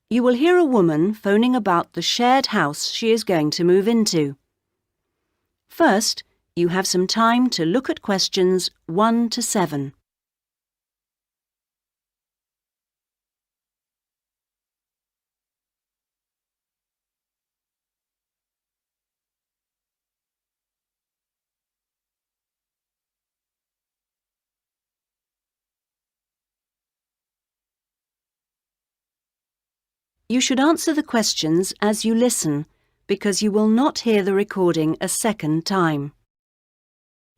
You will hear a woman phoning about the shared house she is going to move into. First, you have some time to look at questions 1 to 7. You should answer the questions as you listen, because you will not hear the recording a second time.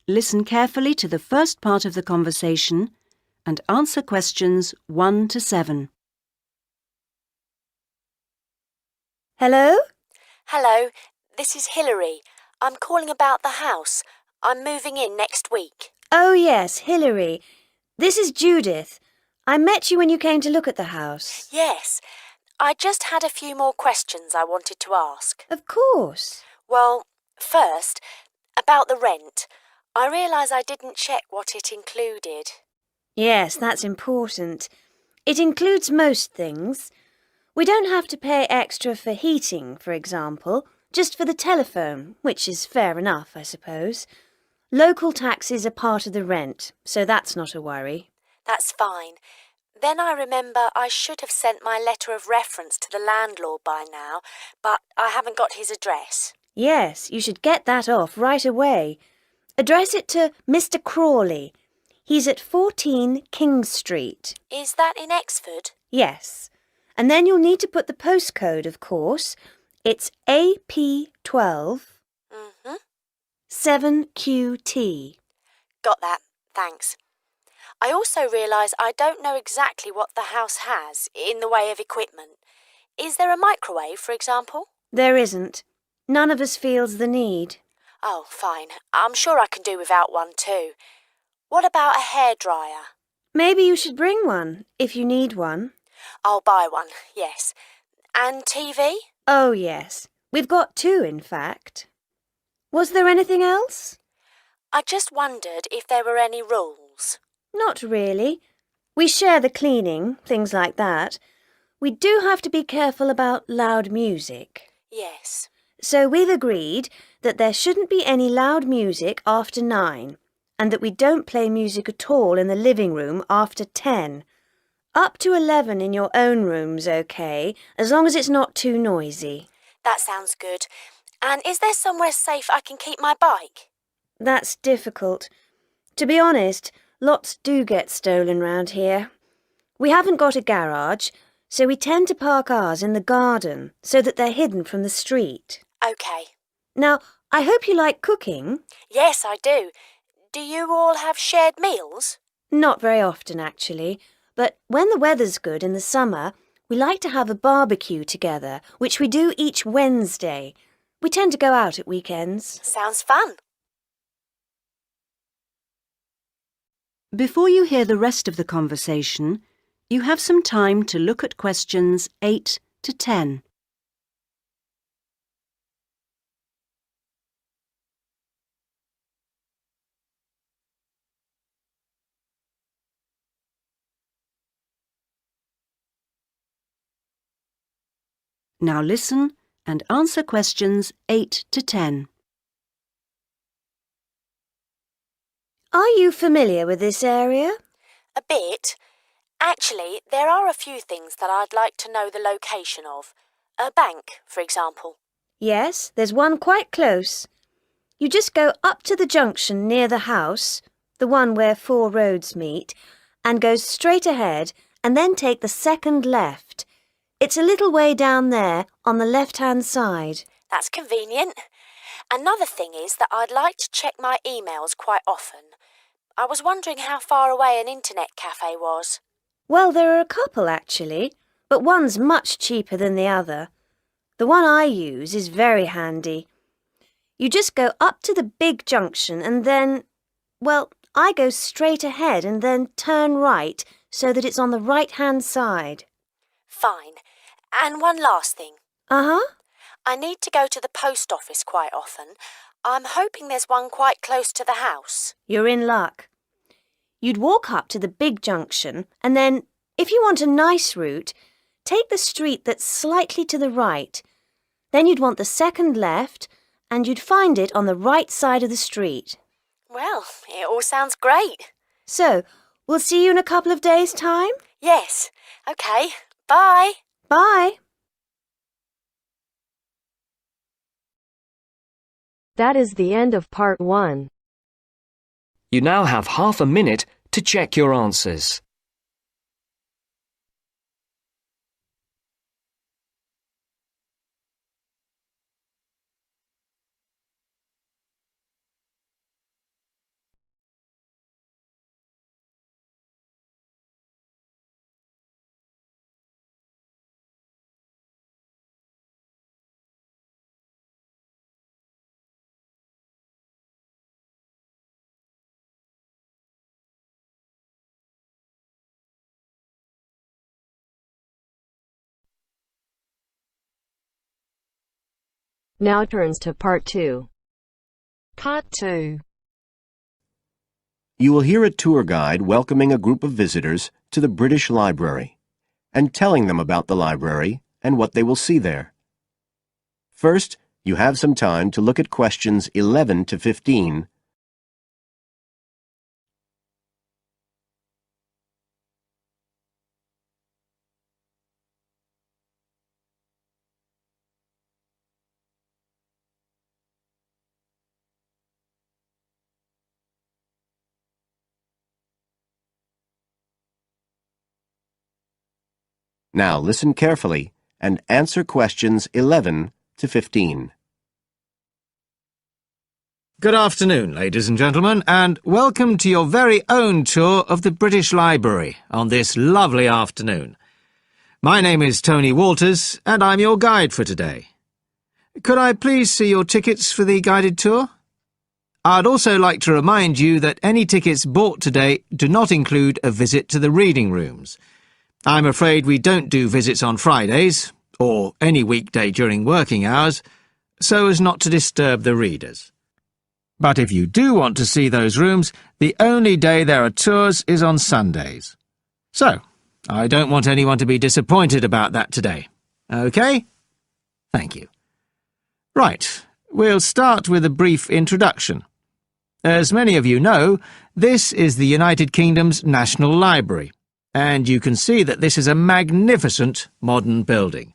Listen carefully to the first part of the conversation and answer questions 1 to 7. Hello? Hello, this is Hilary. I'm calling about the house. I'm moving in next week. Oh, yes, Hilary. This is Judith. I met you when you came to look at the house. Yes, I just had a few more questions I wanted to ask. Of course. Well, first, about the rent. I realise I didn't check what it included. Yes, that's important. It includes most things. We don't have to pay extra for heating, for example, just for the telephone, which is fair enough, I suppose. Local taxes are part of the rent, so that's not a worry. That's fine. Then I remember I should have sent my letter of reference to the landlord by now, but I haven't got his address. Yes, you should get that off right away. Address it to Mr. Crawley. He's at 14 King Street. Is that in Exford? Yes. And then you'll need to put the postcode, of course. It's AP12 7QT. Got that, thanks. I also realise I don't know exactly what the house has in the way of equipment. Is there a microwave, for example? There isn't. None of us feels the need. Oh, fine. I'm sure I can do without one too. What about a hairdryer? Maybe you should bring one, if you need one. I'll buy one, yes. And TV? Oh, yes. We've got 2, in fact. Was there anything else? I just wondered if there were any rules. Not really. We share the cleaning, things like that. We do have to be careful about loud music. Yes. So we've agreed that there shouldn't be any loud music after 9, and that we don't play music at all in the living room after 10. Up to 11 in your own room's okay, as long as it's not too noisy. That sounds good. And is there somewhere safe I can keep my bike? That's difficult. To be honest, lots do get stolen round here. We haven't got a garage, so we tend to park ours in the garden so that they're hidden from the street. OK. Now, I hope you like cooking. Yes, I do. Do you all have shared meals? Not very often, actually, but when the weather's good in the summer, we like to have a barbecue together, which we do each Wednesday. We tend to go out at weekends. Sounds fun. Before you hear the rest of the conversation, you have some time to look at questions 8 to 10. Now listen and answer questions 8 to 10. Are you familiar with this area? A bit. Actually, there are a few things that I'd like to know the location of. A bank, for example. Yes, there's one quite close. You just go up to the junction near the house, the one where 4 roads meet, and go straight ahead and then take the second left. It's a little way down there on the left-hand side. That's convenient. Another thing is that I'd like to check my emails quite often. I was wondering how far away an internet cafe was. Well, there are a couple, actually, but one's much cheaper than the other. The one I use is very handy. You just go up to the big junction and then, well, I go straight ahead and then turn right so that it's on the right-hand side. Fine. And one last thing. Uh-huh. I need to go to the post office quite often. I'm hoping there's one quite close to the house. You're in luck. You'd walk up to the big junction and then, if you want a nice route, take the street that's slightly to the right. Then you'd want the second left and you'd find it on the right side of the street. Well, it all sounds great. So, we'll see you in a couple of days' time? Yes. OK. Bye. Bye. That is the end of part 1. You now have half a minute to check your answers. Now turns to part 2. Part 2. You will hear a tour guide welcoming a group of visitors to the British Library and telling them about the library and what they will see there. First, you have some time to look at questions 11 to 15. Now listen carefully and answer questions 11 to 15. Good afternoon, ladies and gentlemen, and welcome to your very own tour of the British Library on this lovely afternoon. My name is Tony Walters, and I'm your guide for today. Could I please see your tickets for the guided tour? I'd also like to remind you that any tickets bought today do not include a visit to the reading rooms. I'm afraid we don't do visits on Fridays, or any weekday during working hours, so as not to disturb the readers. But if you do want to see those rooms, the only day there are tours is on Sundays. So, I don't want anyone to be disappointed about that today. OK? Thank you. Right, we'll start with a brief introduction. As many of you know, this is the United Kingdom's National Library, and you can see that this is a magnificent modern building.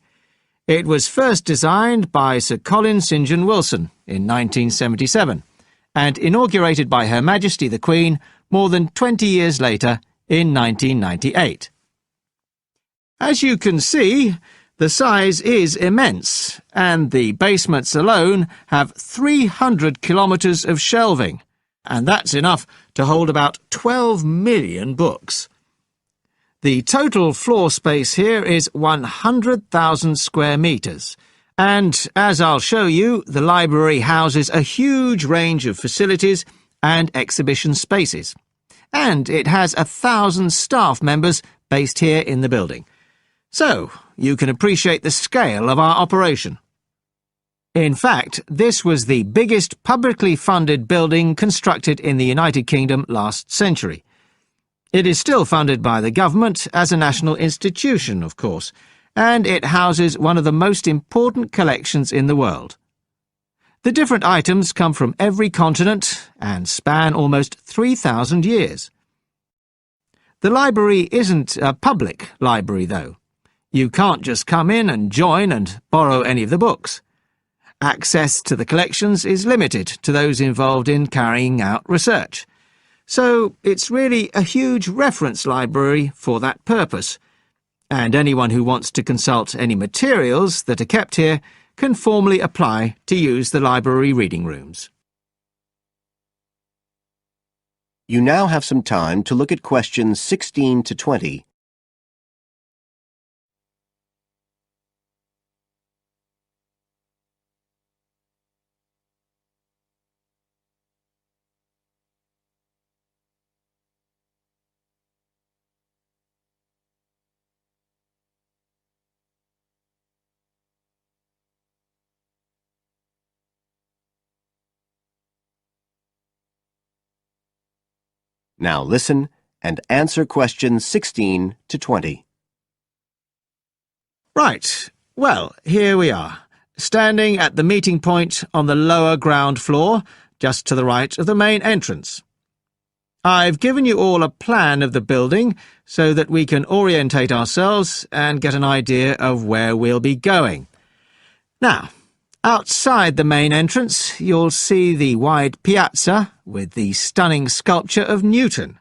It was first designed by Sir Colin St. John Wilson in 1977, and inaugurated by Her Majesty the Queen more than 20 years later in 1998. As you can see, the size is immense, and the basements alone have 300 kilometres of shelving, and that's enough to hold about 12 million books. The total floor space here is 100,000 square metres, and, as I'll show you, the library houses a huge range of facilities and exhibition spaces. And it has 1,000 staff members based here in the building. So, you can appreciate the scale of our operation. In fact, this was the biggest publicly funded building constructed in the United Kingdom last century. It is still funded by the government as a national institution, of course, and it houses one of the most important collections in the world. The different items come from every continent and span almost 3,000 years. The library isn't a public library, though. You can't just come in and join and borrow any of the books. Access to the collections is limited to those involved in carrying out research. So it's really a huge reference library for that purpose, and anyone who wants to consult any materials that are kept here can formally apply to use the library reading rooms. You now have some time to look at questions 16 to 20. Now listen and answer questions 16 to 20. Right. Well, here we are, standing at the meeting point on the lower ground floor, just to the right of the main entrance. I've given you all a plan of the building so that we can orientate ourselves and get an idea of where we'll be going. Now, outside the main entrance, you'll see the wide piazza with the stunning sculpture of Newton.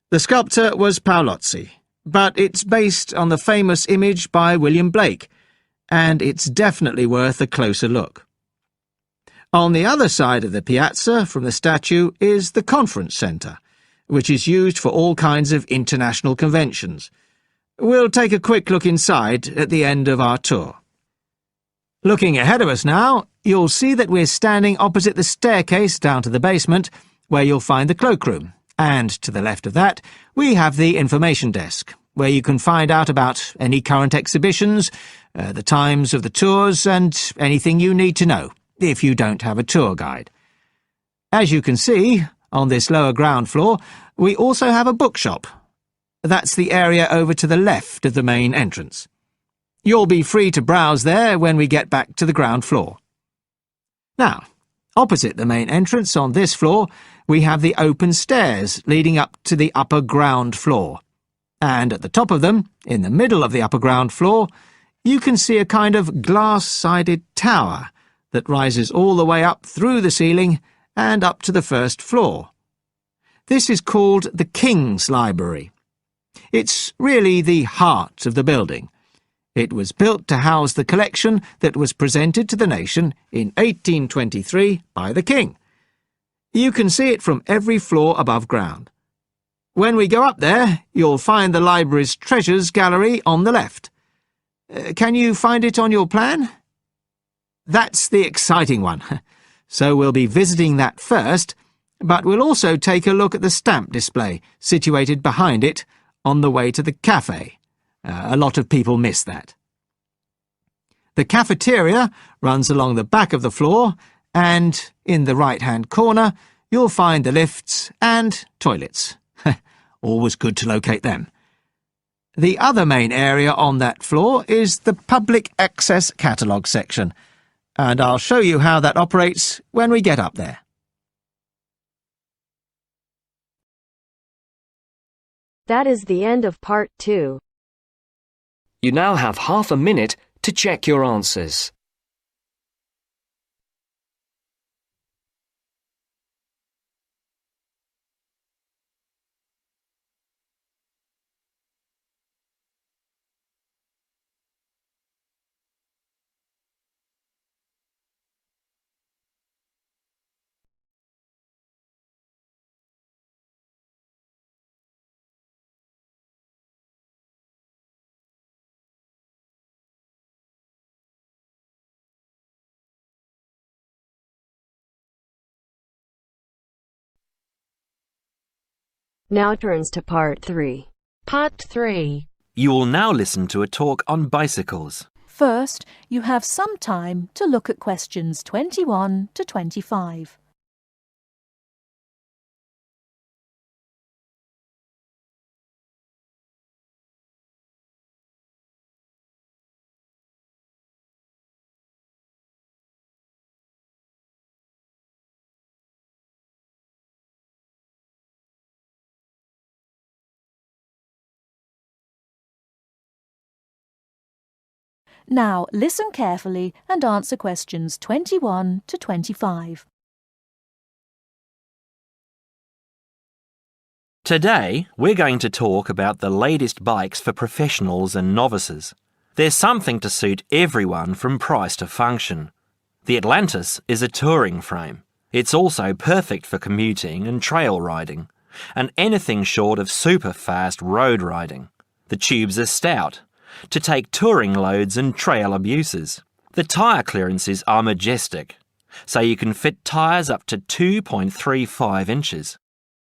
The sculptor was Paolozzi, but it's based on the famous image by William Blake, and it's definitely worth a closer look. On the other side of the piazza from the statue is the conference centre, which is used for all kinds of international conventions. We'll take a quick look inside at the end of our tour. Looking ahead of us now, you'll see that we're standing opposite the staircase down to the basement, where you'll find the cloakroom, and to the left of that, we have the information desk, where you can find out about any current exhibitions, the times of the tours, and anything you need to know, if you don't have a tour guide. As you can see, on this lower ground floor, we also have a bookshop. That's the area over to the left of the main entrance. You'll be free to browse there when we get back to the ground floor. Now, opposite the main entrance on this floor, we have the open stairs leading up to the upper ground floor. And at the top of them, in the middle of the upper ground floor, you can see a kind of glass-sided tower that rises all the way up through the ceiling and up to the first floor. This is called the King's Library. It's really the heart of the building. It was built to house the collection that was presented to the nation in 1823 by the King. You can see it from every floor above ground. When we go up there, you'll find the library's treasures gallery on the left. Can you find it on your plan? That's the exciting one. So we'll be visiting that first, but we'll also take a look at the stamp display situated behind it on the way to the cafe. A lot of people miss that. The cafeteria runs along the back of the floor, and in the right-hand corner you'll find the lifts and toilets. Always good to locate them. The other main area on that floor is the public access catalogue section, and I'll show you how that operates when we get up there. That is the end of part 2. You now have half a minute to check your answers. Now turns to part 3. Part 3. You will now listen to a talk on bicycles. First, you have some time to look at questions 21 to 25. Now listen carefully and answer questions 21 to 25. Today, we're going to talk about the latest bikes for professionals and novices. There's something to suit everyone from price to function. The Atlantis is a touring frame. It's also perfect for commuting and trail riding, and anything short of super fast road riding. The tubes are stout, to take touring loads and trail abuses. The tyre clearances are majestic, so you can fit tyres up to 2.35 inches.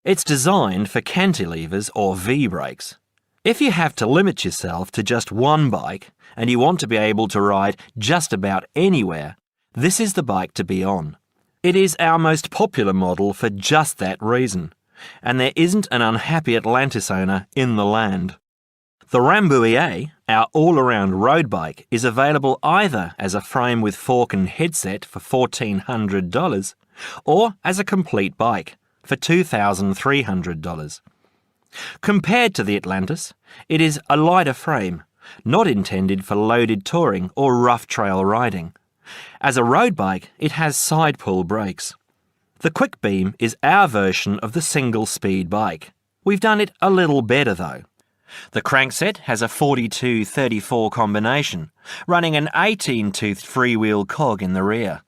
It's designed for cantilevers or V-brakes. If you have to limit yourself to just one bike and you want to be able to ride just about anywhere, this is the bike to be on. It is our most popular model for just that reason, and there isn't an unhappy Atlantis owner in the land. The Rambouillet, our all-around road bike, is available either as a frame with fork and headset for $1,400 or as a complete bike for $2,300. Compared to the Atlantis, it is a lighter frame, not intended for loaded touring or rough trail riding. As a road bike, it has side pull brakes. The Quick Beam is our version of the single-speed bike. We've done it a little better though. The crankset has a 42-34 combination, running an 18-toothed freewheel cog in the rear.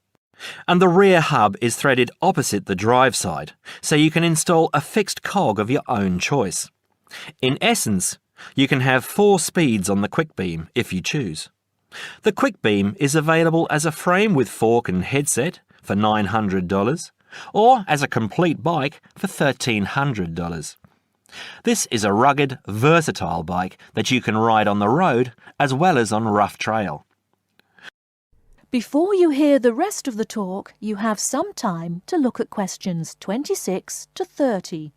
And the rear hub is threaded opposite the drive side, so you can install a fixed cog of your own choice. In essence, you can have 4 speeds on the Quick Beam if you choose. The Quick Beam is available as a frame with fork and headset for $900 or as a complete bike for $1,300. This is a rugged, versatile bike that you can ride on the road as well as on rough trail. Before you hear the rest of the talk, you have some time to look at questions 26 to 30.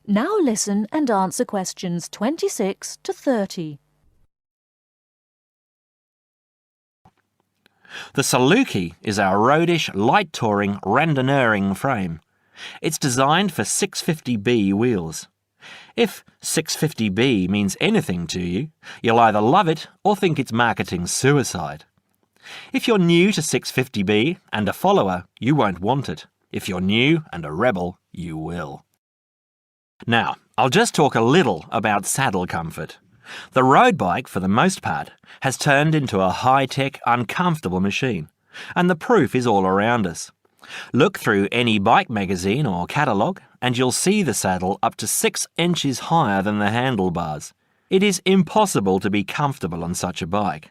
Now listen and answer questions 26 to 30. The Saluki is our roadish, light touring, randonneuring frame. It's designed for 650B wheels. If 650B means anything to you, you'll either love it or think it's marketing suicide. If you're new to 650B and a follower, you won't want it. If you're new and a rebel, you will. Now, I'll just talk a little about saddle comfort. The road bike, for the most part, has turned into a high-tech, uncomfortable machine, and the proof is all around us. Look through any bike magazine or catalogue, and you'll see the saddle up to 6 inches higher than the handlebars. It is impossible to be comfortable on such a bike.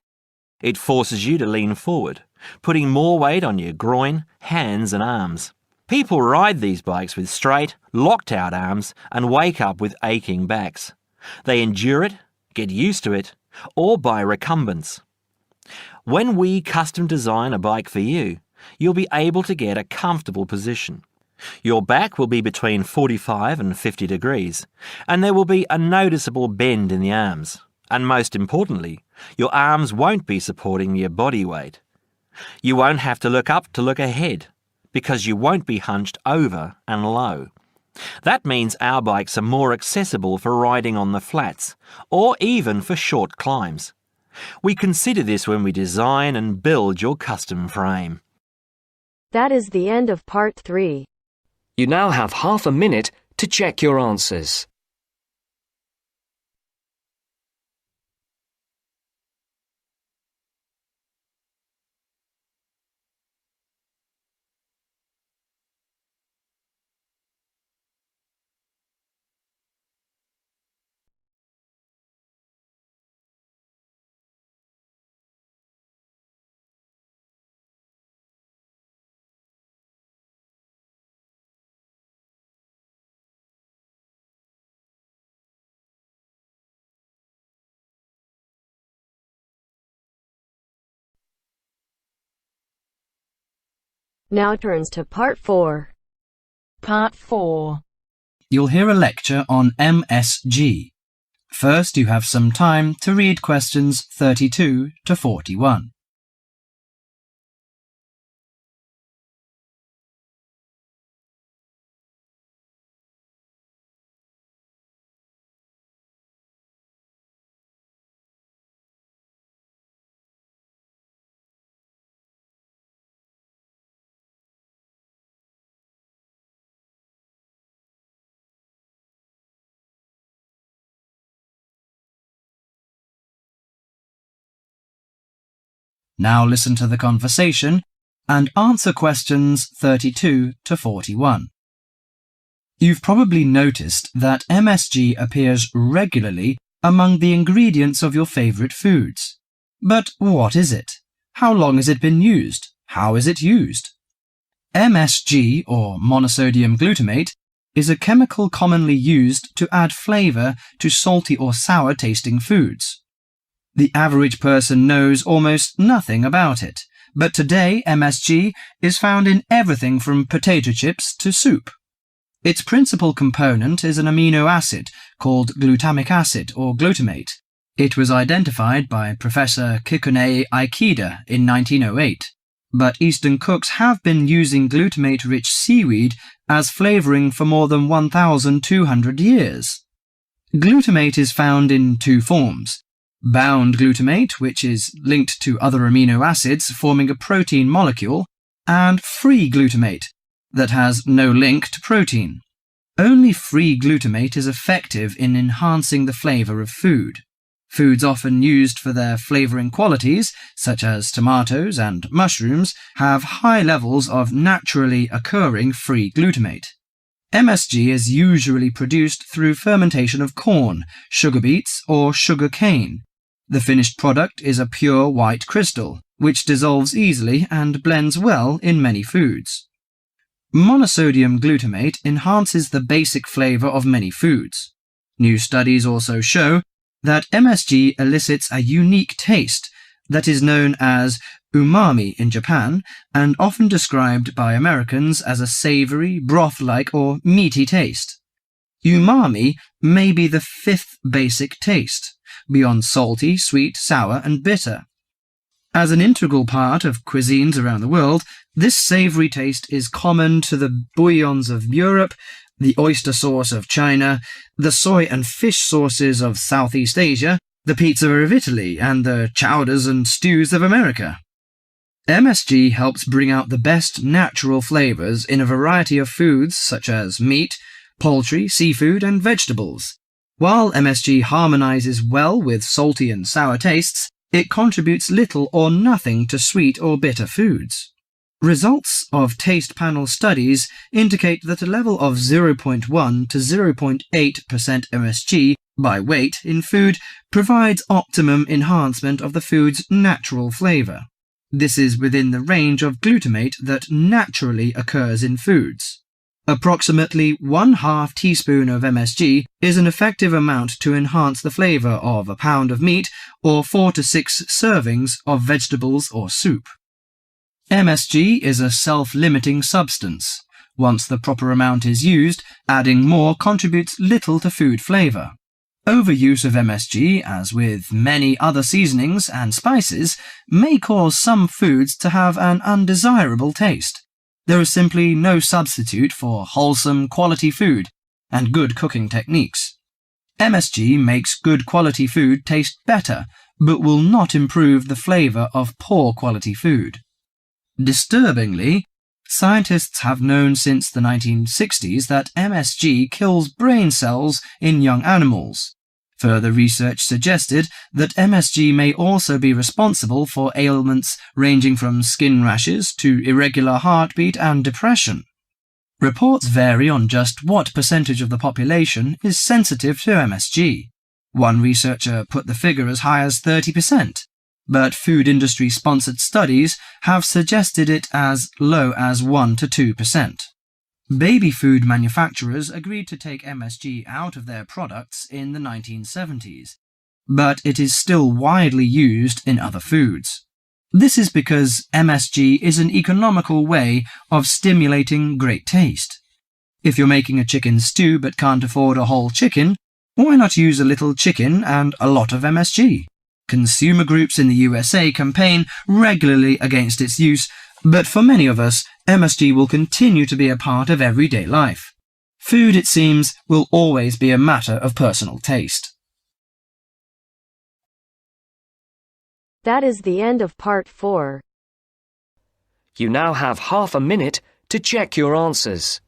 It forces you to lean forward, putting more weight on your groin, hands and arms. People ride these bikes with straight, locked-out arms and wake up with aching backs. They endure it, get used to it, or buy recumbents. When we custom design a bike for you, you'll be able to get a comfortable position. Your back will be between 45 and 50 degrees, and there will be a noticeable bend in the arms. And most importantly, your arms won't be supporting your body weight. You won't have to look up to look ahead, because you won't be hunched over and low. That means our bikes are more accessible for riding on the flats, or even for short climbs. We consider this when we design and build your custom frame. That is the end of part 3. You now have half a minute to check your answers. Now turns to part 4. Part 4. You'll hear a lecture on MSG. First, you have some time to read questions 32 to 41. Now listen to the conversation and answer questions 32 to 41. You've probably noticed that MSG appears regularly among the ingredients of your favorite foods. But what is it? How long has it been used? How is it used? MSG, or monosodium glutamate, is a chemical commonly used to add flavor to salty or sour tasting foods. The average person knows almost nothing about it, but today MSG is found in everything from potato chips to soup. Its principal component is an amino acid called glutamic acid or glutamate. It was identified by Professor Kikunae Ikeda in 1908, but Eastern cooks have been using glutamate-rich seaweed as flavoring for more than 1,200 years. Glutamate is found in two forms: bound glutamate, which is linked to other amino acids forming a protein molecule, and free glutamate, that has no link to protein. Only free glutamate is effective in enhancing the flavor of food. Foods often used for their flavoring qualities, such as tomatoes and mushrooms, have high levels of naturally occurring free glutamate. MSG is usually produced through fermentation of corn, sugar beets, or sugar cane. The finished product is a pure white crystal, which dissolves easily and blends well in many foods. Monosodium glutamate enhances the basic flavor of many foods. New studies also show that MSG elicits a unique taste that is known as umami in Japan and often described by Americans as a savory, broth-like or meaty taste. Umami may be the fifth basic taste, beyond salty, sweet, sour and bitter. As an integral part of cuisines around the world, this savory taste is common to the bouillons of Europe, the oyster sauce of China, the soy and fish sauces of Southeast Asia, the pizza of Italy, and the chowders and stews of America. MSG helps bring out the best natural flavors in a variety of foods such as meat, poultry, seafood, and vegetables. While MSG harmonizes well with salty and sour tastes, it contributes little or nothing to sweet or bitter foods. Results of taste panel studies indicate that a level of 0.1 to 0.8% MSG by weight in food provides optimum enhancement of the food's natural flavor. This is within the range of glutamate that naturally occurs in foods. Approximately 1/2 teaspoon of MSG is an effective amount to enhance the flavor of a pound of meat or 4 to 6 servings of vegetables or soup. MSG is a self-limiting substance. Once the proper amount is used, adding more contributes little to food flavor. Overuse of MSG, as with many other seasonings and spices, may cause some foods to have an undesirable taste. There is simply no substitute for wholesome, quality food and good cooking techniques. MSG makes good quality food taste better, but will not improve the flavor of poor quality food. Disturbingly, scientists have known since the 1960s that MSG kills brain cells in young animals. Further research suggested that MSG may also be responsible for ailments ranging from skin rashes to irregular heartbeat and depression. Reports vary on just what percentage of the population is sensitive to MSG. One researcher put the figure as high as 30%. But food industry-sponsored studies have suggested it as low as 1 to 2%. Baby food manufacturers agreed to take MSG out of their products in the 1970s, but it is still widely used in other foods. This is because MSG is an economical way of stimulating great taste. If you're making a chicken stew but can't afford a whole chicken, why not use a little chicken and a lot of MSG? Consumer groups in the USA campaign regularly against its use, but for many of us, MSG will continue to be a part of everyday life. Food, it seems, will always be a matter of personal taste. That is the end of part 4. You now have half a minute to check your answers.